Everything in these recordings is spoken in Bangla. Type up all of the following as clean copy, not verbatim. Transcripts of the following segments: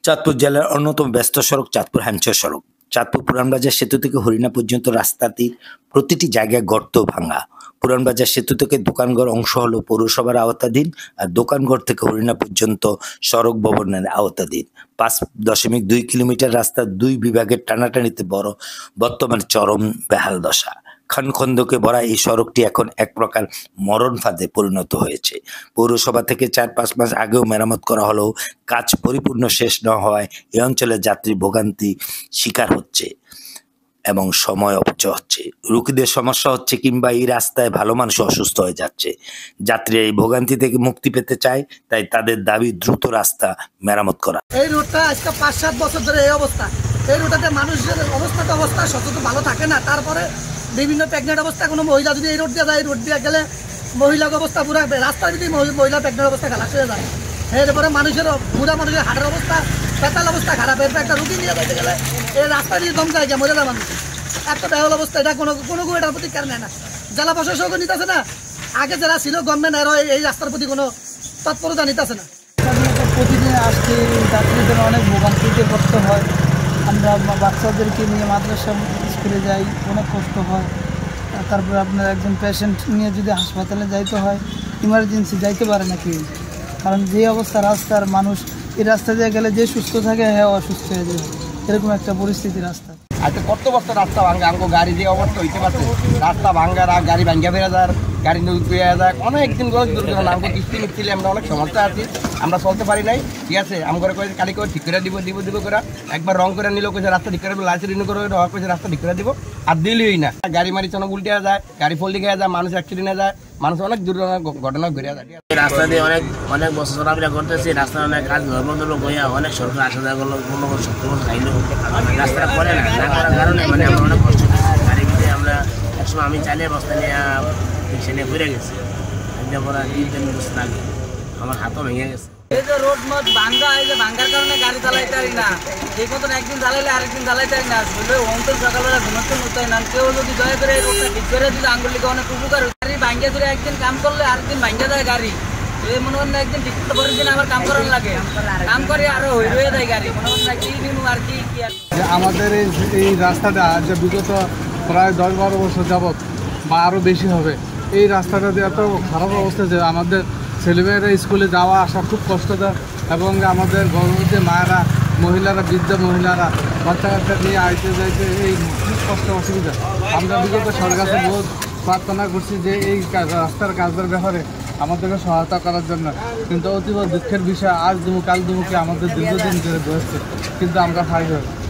চাঁদপুর জেলার অন্যতম ব্যস্ত সড়ক চাঁদপুর হ্যামচর সড়ক। চাঁদপুর পুরানবাজার সেতু থেকে হরিণা পর্যন্ত রাস্তাটির প্রতিটি জায়গায় গর্ত ভাঙা। পুরানবাজার সেতু থেকে দোকানঘর অংশ হলো পৌরসভার আওতাধীন, আর দোকানঘর থেকে হরিণা পর্যন্ত সড়ক ভবনের আওতাধীন। 5.2 কিলোমিটার রাস্তা দুই বিভাগের টানাটানিতে বর্তমান চরম বেহাল দশা। খানখন্দকে ভরা এই সড়কটি এখন এক প্রকার মরণ ফাঁদে পরিণত হয়েছে। পৌরসভা থেকে 4-5 মাস আগেও মেরামত করা হলেও কাজ পরিপূর্ণ শেষ না হওয়ায় এই অঞ্চলের যাত্রী ভোগান্তি শিকার হচ্ছে এবং সময় অপচয় হচ্ছে। রোগীদের সমস্যা হচ্ছে কিংবা এই রাস্তায় ভালো মানুষ অসুস্থ হয়ে যাচ্ছে। যাত্রীরা এই ভোগান্তি থেকে মুক্তি পেতে চায়, তাই তাদের দাবি দ্রুত রাস্তা মেরামত করা। এই রোডটা আজকে 5-7 বছর ধরে এই অবস্থা। এই রোডটাতে মানুষের অবস্থা সচেতন ভালো থাকে না। তারপরে বিভিন্ন প্রেগনেন্ট অবস্থা, কোনো মহিলা যদি এই রোড দিয়ে যায়, এই রোড দিয়ে গেলে মহিলার অবস্থা পুরো রাস্তায় যদি মহিলা প্রেগনেন্ট অবস্থা খারাপ হয়ে যায়। এরপরে বুড়া মানুষের হাটের অবস্থা, পেতাল অবস্থা খারাপ। এরপর একটা রুগী নিয়ে যেতে গেলে এই রাস্তা দিয়ে দম যায়, মরে যায় মানুষ। এত বেহাল অবস্থা, এটা কোনো এটার প্রতি কারণ নেয় না। জেলা প্রশাসকও নিতেছে না, আগে যারা ছিল গভর্নমেন্ট এরও এই রাস্তার প্রতি কোনো তৎপরতা নিতেছে না। প্রতিদিন আসতে যাত্রীদের অনেক ভোগান্তিতে পড়তে হয়। আমরা বাচ্চাদেরকে নিয়ে মাদ্রাসা স্কুলে যাই, অনেক কষ্ট হয়। তারপরে আপনার একজন পেশেন্ট নিয়ে যদি হাসপাতালে যাইতে হয়, ইমার্জেন্সি যাইতে পারে না কেউ, কারণ যে অবস্থা রাস্তার, মানুষ এই রাস্তা দিয়ে গেলে যে সুস্থ থাকে হ্যাঁ অসুস্থ হয়ে যায়, এরকম একটা পরিস্থিতি রাস্তা। আচ্ছা, কত বছর রাস্তা ভাঙ্গা, আমাকে গাড়ি দিয়ে অবস্থা হইতে পারছে, রাস্তা ভাঙ্গার গাড়ি ভাঙ্গা বেড়ে যার, গাড়ি নদী পেয়ে যায়, অনেক দিন করে দুর্ঘটনা। আমাকে কিস্তি নিচ্ছিলে, আমরা অনেক সমস্যা আছি, আমরা চলতে পারি নাই। ঠিক আছে, আমার করে কালি করে ঠিক করে দিব করে একবার রং করে নিল, কইছে রাস্তা ঠিক করে দেবো, লাইসেন্স রিনিউ করে কইছে রাস্তা ঠিক করে দিব, আর দিলই না। গাড়ি মারি চনো উল্টে যায়, গাড়ি ফল্টি খেয়ে যায়, মানুষ অ্যাক্সিডেন্টে যায়, মানুষ অনেক দুর্ঘটনা ঘটনা ঘুরে যায়। রাস্তা দিয়ে অনেক বছর চলাফেরা করতেছি, রাস্তা অনেক কাজ ধর্মদূর হইয়া অনেক সরকার আসা যায় করলো, কোনো সক্ষম খাইলো, রাস্তাটা করে না করার কারণে মানে আমরা অনেক কষ্ট পাচ্ছি। গাড়ি ভিতরে আমরা একসময় আমি চালিয়ে বস্তা নিয়ে রিক্সা নিয়ে ঘুরে গেছি, পরে 3-4 বছর আগে আমার হাতও ভেঙে গেছে। এই যে রোড মত ভাঙ্গা, এই যে ভাঙ্গার কারণে গাড়ি চালাইতে পারি না, ঠিক মতন একদিন চালাইলে আরেকদিন চালাইতে পারি না। অন্তর সকালবেলা ঘুমাতে মতো হয় না। কেউ যদি দয়া করে এই রোডটা ঠিক করে দিলে আঙ্গুলিকে অনেক উপকার। গাড়ি ভাঙ্গা ধরে একদিন কাম করলে আরেকদিন ভাঙ্গা যায় গাড়ি। এই মনে করেন একদিন ঠিক করে পরের দিন আবার কাম করার লাগে, কাম করে আরো হয়ে যায় গাড়ি। মনে করেন না কি নিমু আর কি আমাদের এই রাস্তাটা যে বিগত প্রায় 10-12 বছর যাবৎ বা আরও বেশি হবে, এই রাস্তাটাতে এত খারাপ অবস্থা যে আমাদের ছেলেমেয়েরা স্কুলে যাওয়া আসা খুব কষ্টদায়ক, এবং আমাদের গর্ভবতী মায়েরা, মহিলারা, বৃদ্ধ মহিলারা বাচ্চা কাচ্চা নিয়ে আইতে যাইতে এই খুব কষ্ট অসুবিধা। আমরা বিগত সরকার কাছে বহুত প্রার্থনা করছি যে এই রাস্তার কাজের ব্যাপারে আমাদেরকে সহায়তা করার জন্য, কিন্তু অতীব দুঃখের বিষয়, আজ দুমুখ কাল দুমুখে আমাদের দীর্ঘদিন ধরে বসছে, কিন্তু আমরা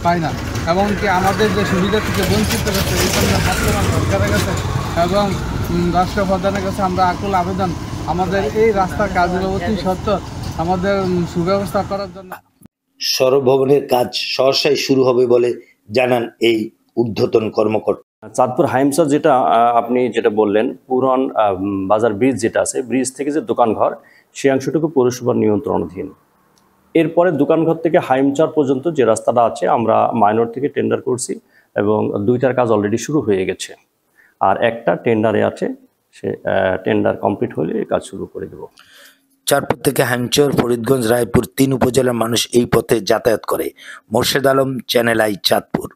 পাই না। এমনকি আমাদের যে সুবিধা থেকে বঞ্চিত করছে, এই জন্য বর্তমান সরকারের কাছে এবং রাষ্ট্রপ্রধানের কাছে আমরা আকুল আবেদন, আমাদের এই রাস্তার কাজের অতি সত্ত্বর আমাদের সুব্যবস্থা করার জন্য। সড়ক ভবনের কাজ সহসাই শুরু হবে বলে জানান এই ঊর্ধ্বতন কর্মকর্তা। চাঁদপুর হাইমচর যেটা আপনি যেটা বললেন, পুরান বাজার ব্রিজ যেটা আছে, ব্রিজ থেকে যে দোকানঘর, সেই অংশটুকু পৌরসভার নিয়ন্ত্রণাধীন। এরপরে দোকানঘর থেকে হাইমচর পর্যন্ত যে রাস্তাটা আছে, আমরা মাইনর থেকে টেন্ডার করছি এবং 2টার কাজ অলরেডি শুরু হয়ে গেছে, আর একটা টেন্ডারে আছে, সে টেন্ডার কমপ্লিট হলে কাজ শুরু করে দেব। চাঁদপুর থেকে হ্যামচর, ফরিদগঞ্জ, রায়পুর 3 উপজেলার মানুষ এই পথে যাতায়াত করে। Morshed Alam, channel I, Chandpur.